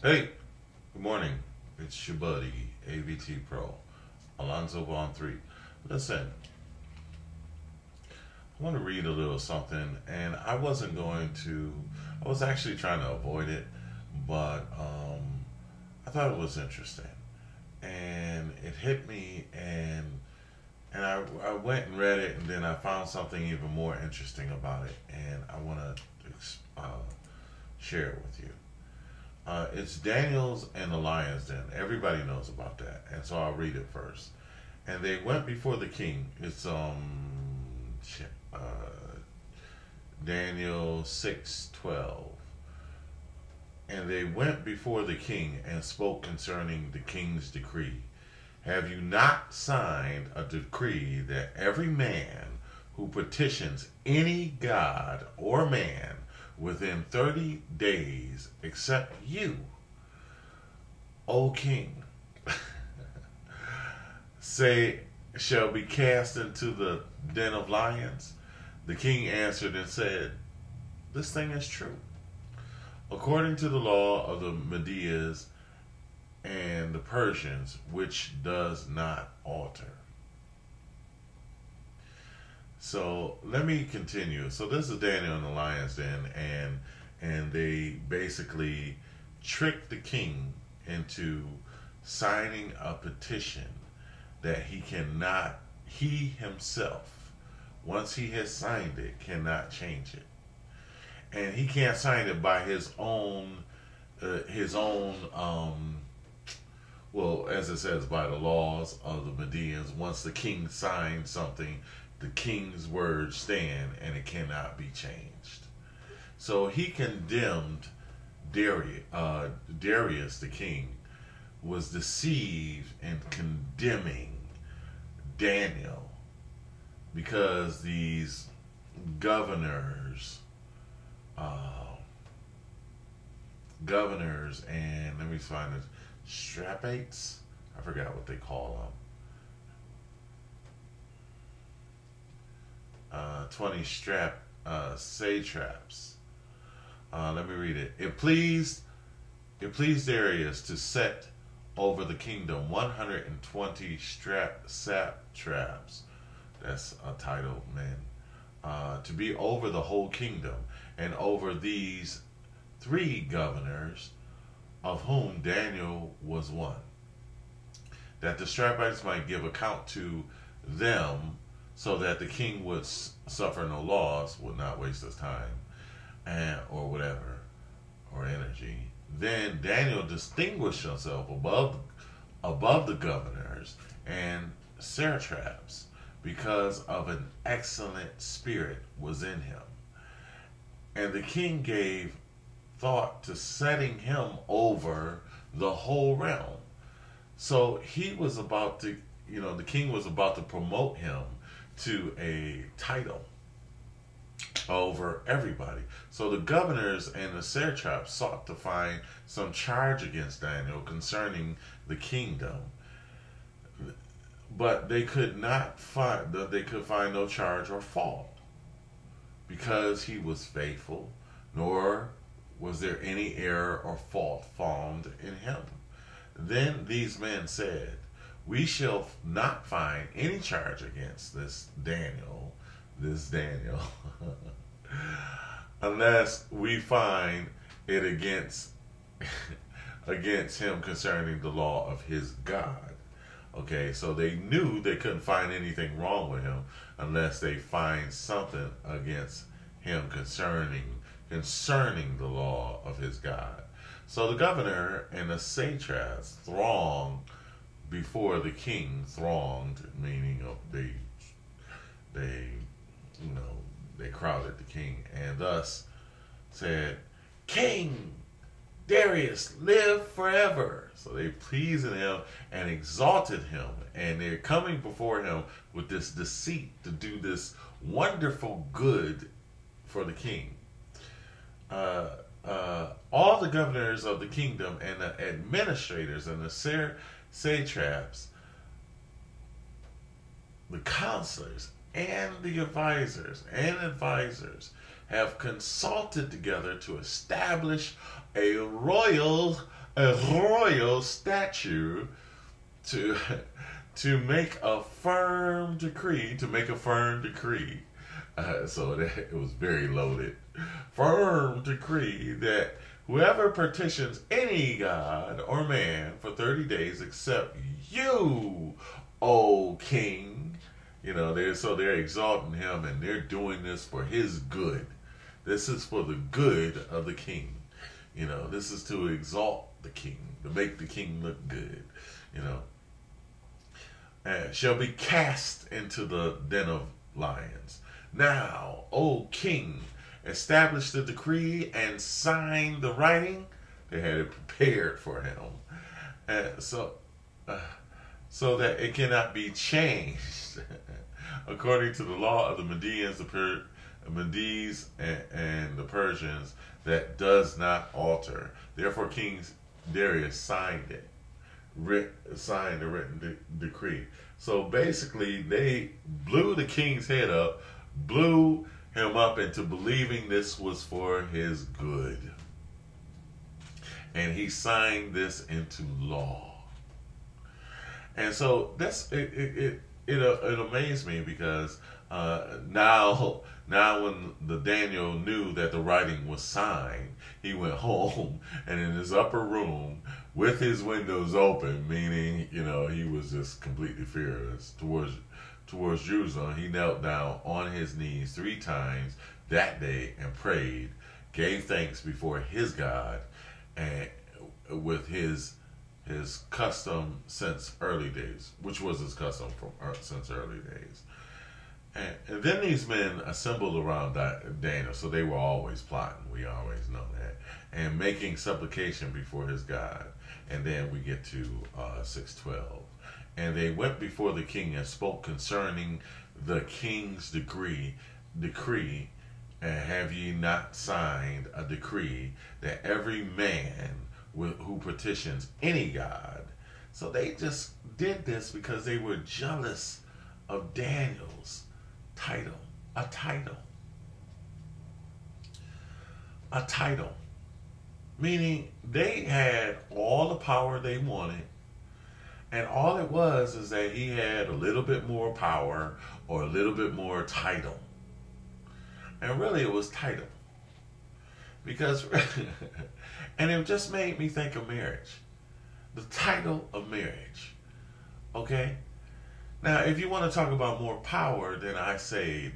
Hey, good morning. It's your buddy, AVT Pro, Alonzo Vaughn 3. Listen, I want to read a little something, and I was actually trying to avoid it, but I thought it was interesting. And it hit me, and I went and read it, and then I found something even more interesting about it, and I want to share it with you. It's Daniel's and the lion's den. Everybody knows about that, and so I'll read it first. And they went before the king. It's uh, Daniel 6:12. And they went before the king and spoke concerning the king's decree. Have you not signed a decree that every man who petitions any god or man within 30 days except you, O king, say shall be cast into the den of lions? The king answered and said, this thing is true. According to the law of the Medes and the Persians, which does not alter. So let me continue. So this is Daniel and the lion's den, and they basically tricked the king into signing a petition that he himself, once he has signed it, cannot change it. And he can't sign it by well, as it says, by the laws of the Medians. Once the king signs something, the king's words stand and it cannot be changed. So he condemned Darius the king was deceived in condemning Daniel because these governors, and let me find it, strapates, I forgot what they call them. 20 satraps. Let me read it. It pleased Darius to set over the kingdom 120 satraps. That's a title, man. To be over the whole kingdom, and over these 3 governors, of whom Daniel was one, that the strapites might give account to them, so that the king would suffer no loss, would not waste his time, or whatever, or energy. Then Daniel distinguished himself above the governors and satraps, because of an excellent spirit was in him. And the king gave thought to setting him over the whole realm. So he was about to, the king was about to promote him to a title over everybody. So the governors and the satraps sought to find some charge against Daniel concerning the kingdom, but they could find no charge or fault, because he was faithful, nor was there any error or fault found in him. Then these men said, we shall not find any charge against this Daniel, unless we find it against him concerning the law of his God. Okay, so they knew they couldn't find anything wrong with him unless they find something against him concerning the law of his God. So the governor and the satraps thronged before the king, meaning they crowded the king, and thus said, King Darius, live forever. So they pleased him and exalted him, and they're coming before him with this deceit to do this wonderful good for the king. All the governors of the kingdom and the administrators and the satraps, the counselors and the advisors have consulted together to establish a royal a royal statue to make a firm decree, so that it was very loaded. Firm decree that whoever petitions any god or man for 30 days except you, O king. They're exalting him, and they're doing this for his good. This is for the good of the king. This is to exalt the king, to make the king look good. Shall be cast into the den of lions. Now, O king, establish the decree and sign the writing. They had it prepared for him, so that it cannot be changed according to the law of the Medians, the Medes, and the Persians, that does not alter. Therefore, King Darius signed the written decree. So basically, they blew the king's head up, blew him up into believing this was for his good. And he signed this into law. And so it amazed me, because now when the Daniel knew that the writing was signed, he went home, and in his upper room with his windows open, meaning he was just completely fearless towards Jerusalem. He knelt down on his knees 3 times that day and prayed, gave thanks before his God, and with his custom since early days, which was his custom since early days. And then these men assembled around Daniel, so they were always plotting. We always know that, and making supplication before his God. And then we get to 6:12. And they went before the king and spoke concerning the king's decree. And have ye not signed a decree that every man who petitions any god? So they just did this because they were jealous of Daniel's title. A title. Meaning they had all the power they wanted, and all it was is that he had a little bit more power or a little bit more title. And really it was title. Because, and it just made me think of marriage. The title of marriage. Okay? Now, if you want to talk about more power, then I say,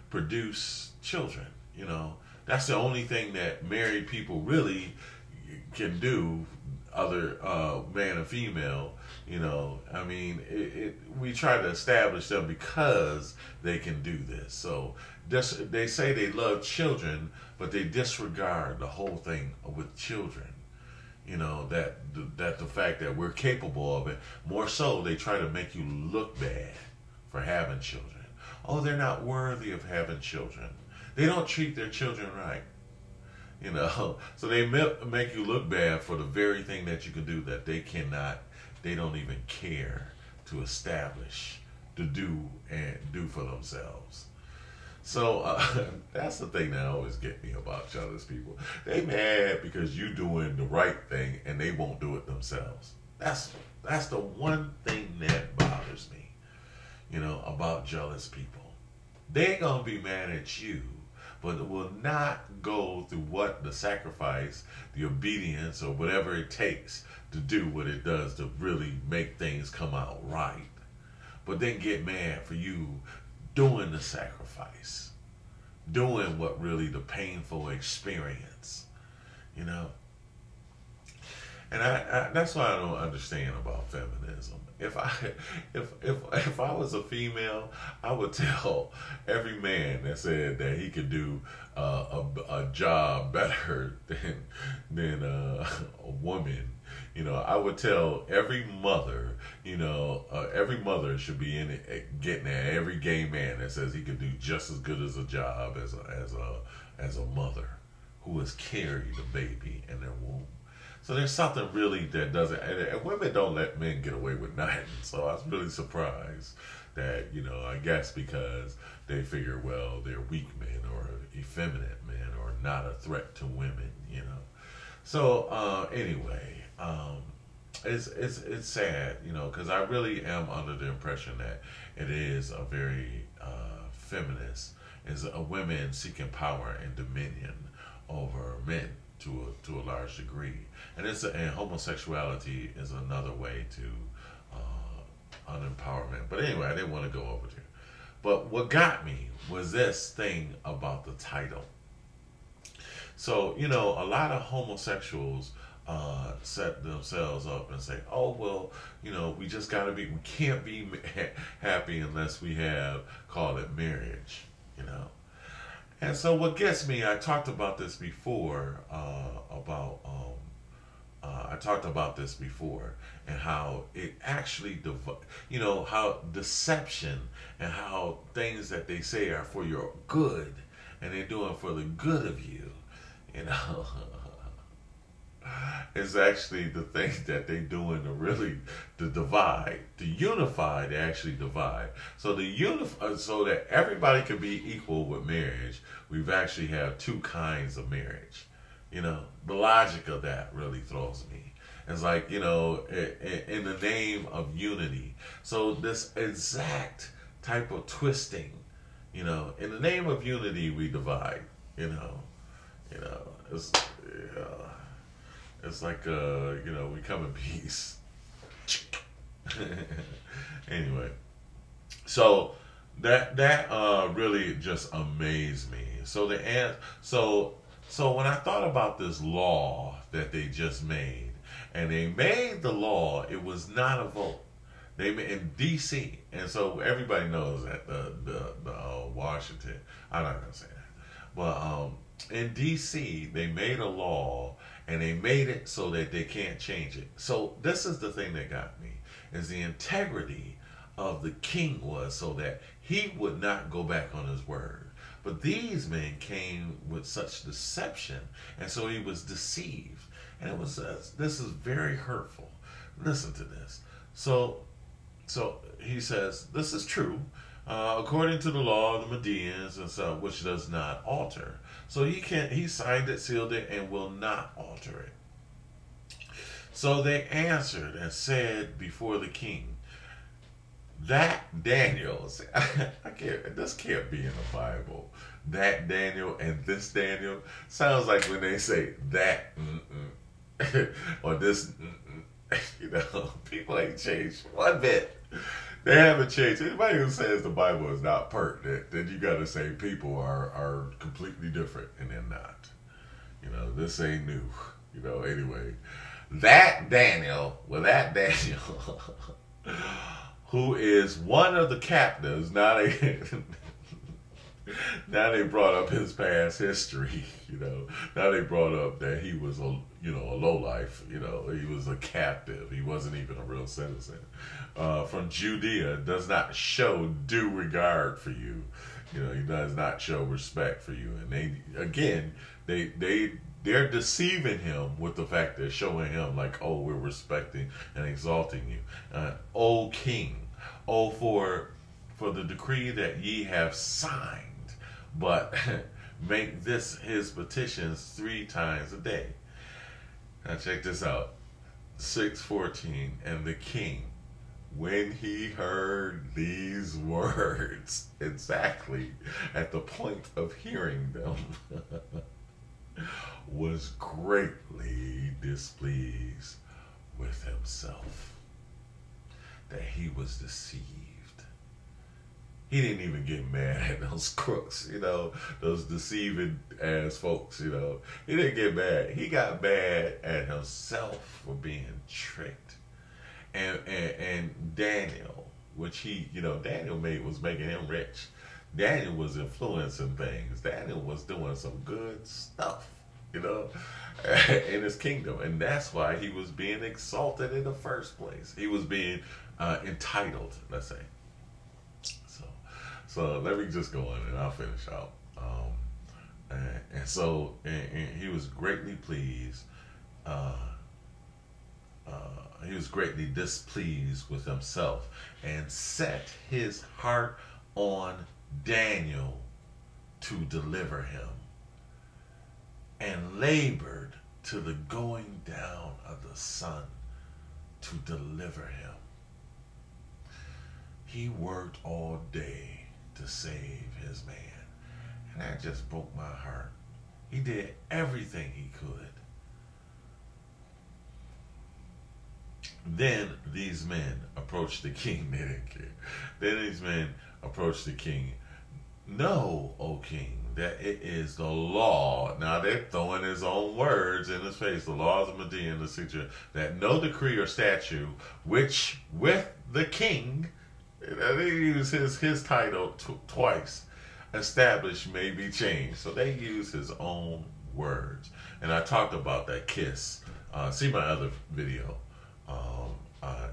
produce children. That's the only thing that married people really can do, other man and female. We try to establish them because they can do this. So they say they love children, but they disregard the whole thing with children. That the fact that we're capable of it. More so, they try to make you look bad for having children. Oh, they're not worthy of having children. They don't treat their children right. So they make you look bad for the very thing that you can do that they don't even care to establish, to do for themselves. So that's the thing that always get me about jealous people. They mad because you doing the right thing and they won't do it themselves. That's the one thing that bothers me, about jealous people. They ain't gonna be mad at you, but it will not go through the sacrifice, the obedience, or whatever it takes to do what it does to really make things come out right. But then get mad for you doing the sacrifice, doing what really the painful experience, And that's why I don't understand about feminism. If I was a female, I would tell every man that said that he could do a job better than a woman. I would tell every mother, every mother should be in it, getting at every gay man that says he could do just as good as a job as a mother who has carried a baby in their womb. So there's something really that doesn't, and women don't let men get away with nothing. So I was really surprised that, I guess because they figure, well, they're weak men or effeminate men or not a threat to women, So anyway, it's sad, because I really am under the impression that it is a very feminist, is a women seeking power and dominion over men to a large degree, and homosexuality is another way to unempowerment. But anyway, I didn't want to go over there. But what got me was this thing about the title. So, a lot of homosexuals set themselves up and say, oh, well, we just got to we can't be happy unless we have, call it marriage. And so what gets me, I talked about this before, I talked about this before, and how it actually, how deception and how things that they say are for your good, and they're doing for the good of you, you know, is actually the thing that they're doing to divide, to unify, to actually divide. So so that everybody can be equal with marriage, we've actually have two kinds of marriage. The logic of that really throws me. It's like, in the name of unity. So this exact type of twisting, in the name of unity we divide, it's, it's like, we come in peace. Anyway, so that really just amazed me. So when I thought about this law that they just made, and they made the law, it was not a vote. They made in D.C., and so everybody knows that the Washington. I'm not gonna say that, but in D.C. they made a law, and they made it so that they can't change it. So this is the thing that got me, is the integrity of the king was so that he would not go back on his word. But these men came with such deception, and so he was deceived. And this is very hurtful. Listen to this. So he says, this is true, according to the law of the Medians, and so which does not alter. So he signed it, sealed it, and will not alter it. So they answered and said before the king, that Daniel, this can't be in the Bible. That Daniel and this Daniel sounds like when they say that or this, people ain't changed one bit. They haven't changed. Anybody who says the Bible is not pertinent, then you got to say people are completely different, and they're not. This ain't new. Anyway, that Daniel, who is one of the captives. Now they brought up his past history. Now they brought up that he was a lowlife. He was a captive. He wasn't even a real citizen. From Judea, does not show due regard for you. He does not show respect for you. And they're deceiving him with the fact they're showing him like, oh, we're respecting and exalting you. O king, oh, for the decree that ye have signed, but make this his petitions 3 times a day. Now check this out. 6:14, and the king, when he heard these words, exactly at the point of hearing them, was greatly displeased with himself, that he was deceived. He didn't even get mad at those crooks, those deceiving ass folks, He didn't get mad. He got mad at himself for being tricked. And Daniel, which Daniel was making him rich. Daniel was influencing things. Daniel was doing some good stuff, in his kingdom. And that's why he was being exalted in the first place. He was being entitled, let's say. So let me just go on and I'll finish out. And he was greatly pleased. He was greatly displeased with himself and set his heart on Daniel to deliver him, and labored to the going down of the sun to deliver him. He worked all day to save his man. And that just broke my heart. He did everything he could. Then these men approached the king. They didn't care. Then these men approached the king. Know, O king, that it is the law. Now they're throwing his own words in his face. The laws of Medea and the Sitra, that no decree or statute which with the king, they use his title twice, established may be changed. So they use his own words. And I talked about that kiss. See my other video.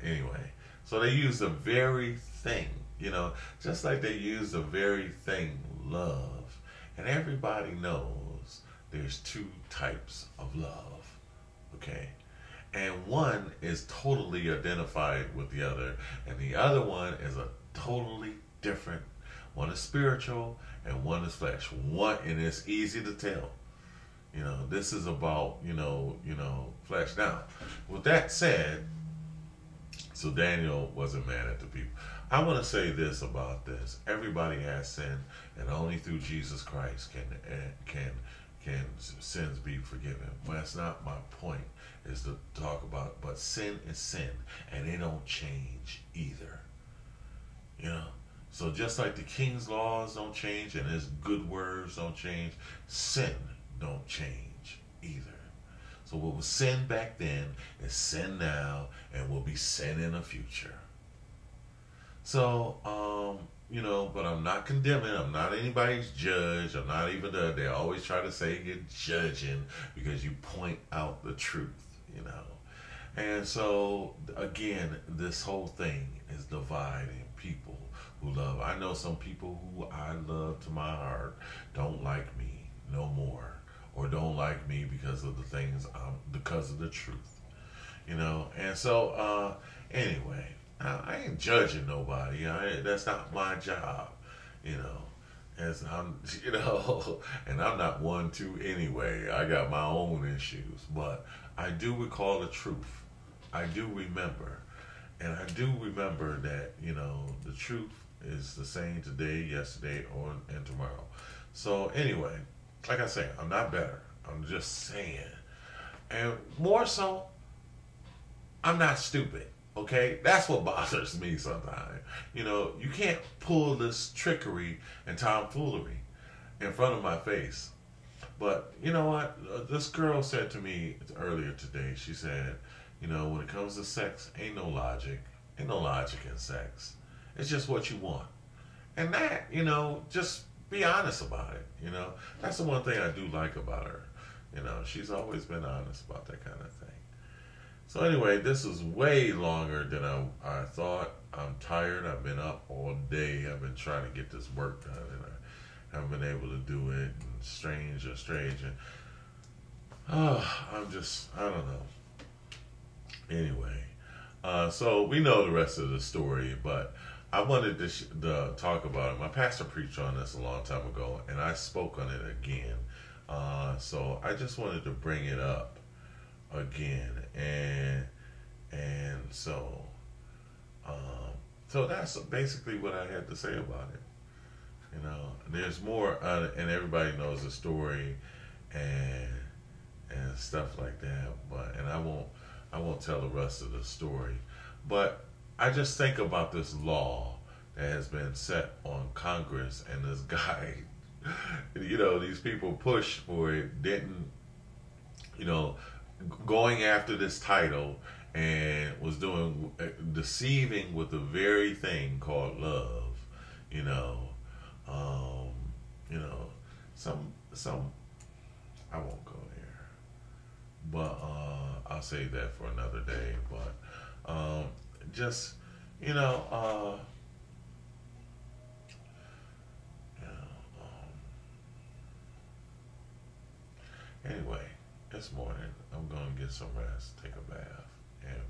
Anyway, so they use the very thing, just like they use the very thing, love. And everybody knows there's two types of love, okay? And one is totally identified with the other, and the other one is a totally different. One is spiritual, and one is flesh. And it's easy to tell. This is about, flesh. Now, with that said, so Daniel wasn't mad at the people. I want to say this about this. Everybody has sin, and only through Jesus Christ can sins be forgiven. But that's not my point, is to talk about, but sin is sin, and it don't change either. So just like the king's laws don't change, and his good words don't change, sin don't change either. So what was sin back then is sin now, and will be sin in the future. So, but I'm not condemning. I'm not anybody's judge. I'm not even they always try to say you're judging because you point out the truth, And so, again, this whole thing is dividing people who love. I know some people who I love to my heart don't like me no more, or don't like me because of the things, because of the truth, And so, anyway, I ain't judging nobody. That's not my job, As I'm, and I'm not one to anyway. I got my own issues, but I do recall the truth. I do remember, and I do remember that the truth is the same today, yesterday, and tomorrow. So anyway, like I say, I'm not better. I'm just saying, and more so, I'm not stupid. Okay, that's what bothers me sometimes. You can't pull this trickery and tomfoolery in front of my face. But you know what? This girl said to me earlier today, she said, when it comes to sex, ain't no logic. Ain't no logic in sex. It's just what you want. And that, just be honest about it. That's the one thing I do like about her. She's always been honest about that kind of thing. So anyway, this is way longer than I thought. I'm tired. I've been up all day. I've been trying to get this work done, and I haven't been able to do it. And strange. And I don't know. Anyway, so we know the rest of the story, but I wanted to talk about it. My pastor preached on this a long time ago, and I spoke on it again. So I just wanted to bring it up again, and so that's basically what I had to say about it. There's more, and everybody knows the story and stuff like that. But I won't tell the rest of the story. But I just think about this law that has been set on Congress, and this guy, these people pushed for it, didn't, going after this title, and was deceiving with the very thing called love, some I won't go there, but I'll save that for another day. But just anyway, this morning I'm gonna get some rest, take a bath, and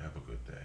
have a good day.